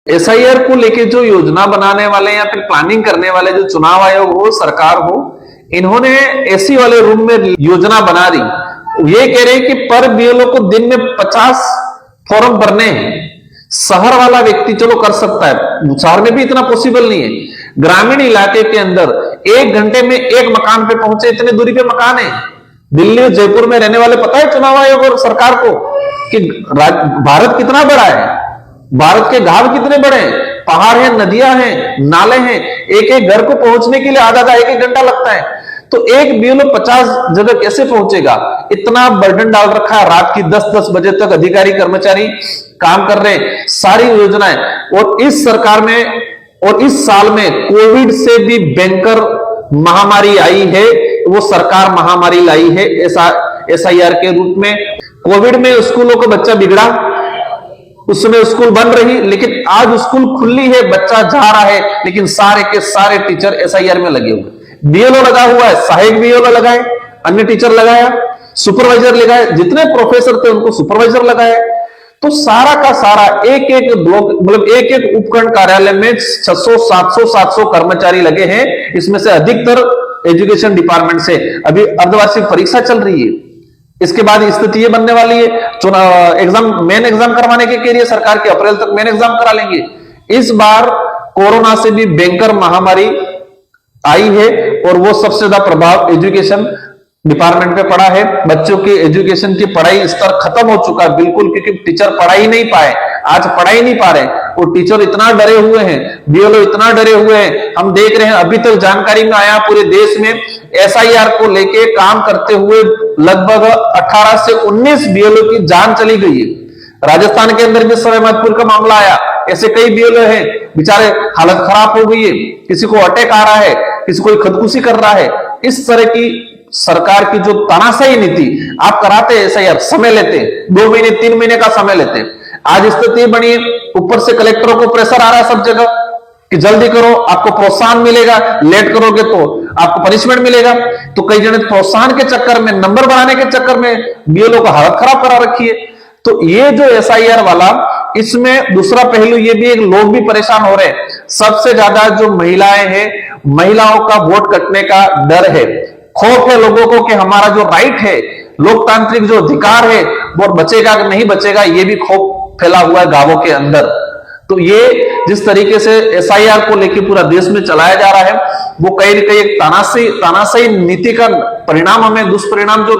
SIR को लेके जो योजना बनाने वाले या फिर प्लानिंग करने वाले जो चुनाव आयोग हो, सरकार हो, इन्होंने एसी वाले रूम में योजना बना दी। ये कह रहे हैं कि पर बीएलओ को दिन में 50 फॉर्म भरने हैं। शहर वाला व्यक्ति चलो कर सकता है, शहर में भी इतना पॉसिबल नहीं है। ग्रामीण इलाके के अंदर 1 घंटे में एक मकान पे पहुंचे, इतने दूरी पे मकान है। दिल्ली और जयपुर में रहने वाले पता है चुनाव आयोग और सरकार को कि भारत कितना बड़ा है, भारत के गांव कितने बड़े हैं, पहाड़ हैं, नदियां हैं, नाले हैं। एक एक घर को पहुंचने के लिए आधा 1-1 घंटा लगता है। तो एक बीएलओ 50 जगह कैसे पहुंचेगा? इतना बर्डन डाल रखा है। रात की 10-10 बजे तक अधिकारी कर्मचारी काम कर रहे हैं, सारी योजनाएं। और इस सरकार में और इस साल में कोविड से भी भयंकर महामारी आई है, वो सरकार महामारी लाई है एसआईआर के रूप में। कोविड में स्कूलों का बच्चा बिगड़ा, उस समय स्कूल बंद रही, लेकिन आज स्कूल खुली है, बच्चा जा रहा है, लेकिन सारे के सारे टीचर एसआईआर में लगे हुए। बीएलओ लगा हुआ है, सहायक बीएलओ लगाए, अन्य टीचर लगाया, सुपरवाइजर लगाए, जितने प्रोफेसर थे उनको सुपरवाइजर लगाया। तो सारा का सारा एक एक ब्लॉक, मतलब एक एक उपखंड कार्यालय में 600, 700, 700 कर्मचारी लगे हैं। इसमें से अधिकतर एजुकेशन डिपार्टमेंट से। अभी अर्धवार्षिक परीक्षा चल रही है, इसके बाद स्थिति ये बनने वाली है। चुनाव एग्जाम, मेन एग्जाम करवाने के लिए सरकार के अप्रैल तक मेन एग्जाम करा लेंगे। इस बार कोरोना से भी भयंकर महामारी आई है और वो सबसे ज्यादा प्रभाव एजुकेशन डिपार्टमेंट पे पड़ा है। बच्चों की एजुकेशन की पढ़ाई स्तर खत्म हो चुका है बिल्कुल, क्योंकि टीचर पढ़ा ही नहीं पाए, आज पढ़ा ही नहीं पा रहे। और टीचर इतना डरे हुए हैं, बीएलओ इतना डरे हुए हैं। हम देख रहे हैं, अभी तक जानकारी में आया पूरे देश में एसआईआर को लेके काम करते हुए लगभग 18 से 19 बीएलओ की जान चली गई है। राजस्थान के अंदर भी सवाईमाधोपुर का मामला आया, ऐसे कई बीएलओ हैं, बेचारे हालत खराब हो गई है, किसी को अटैक आ रहा है, किसी को खुदकुशी कर रहा है। इस तरह की सरकार की जो तानाशाही नीति, आप कराते एसआईआर, समय लेते, 2 महीने 3 महीने का समय लेते। आज स्थिति बनी, ऊपर से कलेक्टरों को प्रेशर आ रहा है सब जगह कि जल्दी करो, आपको प्रोत्साहन मिलेगा, लेट करोगे तो आपको पनिशमेंट मिलेगा। तो कई जने प्रोत्साहन के चक्कर में, नंबर बढ़ाने के चक्कर में बीएलओ को हालत खराब करा रखी है। तो ये जो एसआईआर वाला, इसमें दूसरा पहलू ये भी एक, लोग भी परेशान हो रहे हैं। सबसे ज्यादा जो महिलाएं हैं, महिलाओं का वोट कटने का डर है, खौफ है लोगों को कि हमारा जो राइट है, लोकतांत्रिक जो अधिकार है, वो बचेगा कि नहीं बचेगा, ये भी खौफ फैला हुआ है गांवों के अंदर। तो ये जिस तरीके से एसआईआर को लेकर पूरा देश में चलाया जा रहा है, वो कहीं न कहीं एक तानाशाही नीति का परिणाम, हमें दुष्परिणाम जो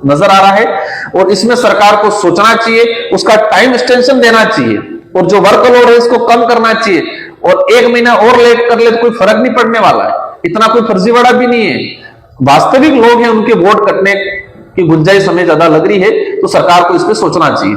नजर आ रहा है। और इसमें सरकार को सोचना चाहिए, उसका टाइम एक्सटेंशन देना चाहिए, और जो वर्कलोड है इसको कम करना चाहिए। और 1 महीना और लेट कर ले तो कोई फर्क नहीं पड़ने वाला है, इतना कोई फर्जीवाड़ा भी नहीं है। वास्तविक लोग हैं, उनके वोट कटने की गुंजाइश हमें ज्यादा लग रही है, तो सरकार को इस पर सोचना चाहिए।